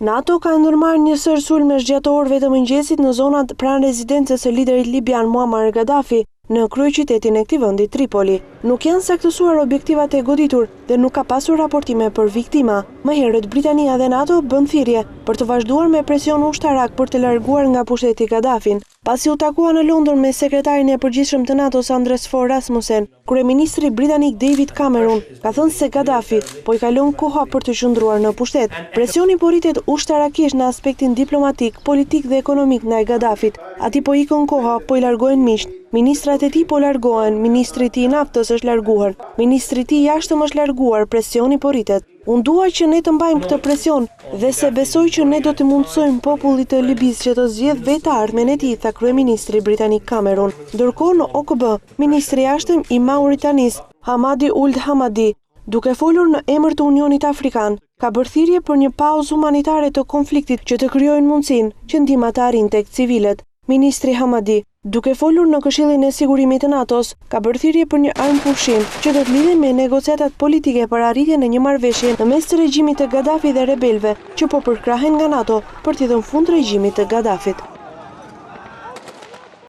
NATO ka ndërmarrë një sër sulmesh gjatë orëve të mëngjesit në zonat pranë rezidencës së liderit libian Muammar Gaddafi në kryeqytetin e këtij vendi Tripoli. Nuk janë saktësuar objektivat e goditur dhe nuk ka pasur raportime për viktima. Më herët Britania dhe NATO bën thirrje për të vazhduar me presion ushtarak për të larguar nga pushteti Gaddafin. Pasi u takua në Londër me sekretarin e përgjithshëm të NATO-s Anders Fogh Rasmussen, kryeministri britanik David Cameron ka thënë se Gaddafi po i kalon koha për të qëndruar në pushtet. Presioni po rritet ushtarakisht në aspektin diplomatik, politik dhe ekonomik ndaj Gaddafit. Ati po ikën koha, po i largohen miqt. Ministrat e tij po largohen, ministri i tij i naftës është larguar, ministri i tij i jashtëm është larguar, presioni po rritet. Unë dua që ne të mbajmë këtë presion dhe se besoj që ne do të mundsojmë popullit të Libis që të zgjedhë vetë ardhmen e tij, tha kryeministri britanik Cameron. Ndërkohë në OKB, ministri i jashtëm i Mauritanisë, Hamadi Ould Hamadi, duke folur në emër të Unionit Afrikan, ka bërë thirrje për një pauzë humanitare të konfliktit që të krijojnë mundësinë që ndihma të arrijë tek civilët. Ministri Hamadi, duke folur në Këshillin e Sigurimit të NATO-s, ka bërë thirrje për një armëpushim që do të lidhej me negociatat politike për arritjen e një marrëveshje në mes të regjimit të Gaddafi dhe rebelëve që po përkrahen nga NATO për t'i dhënë fund regjimit të Gaddafit.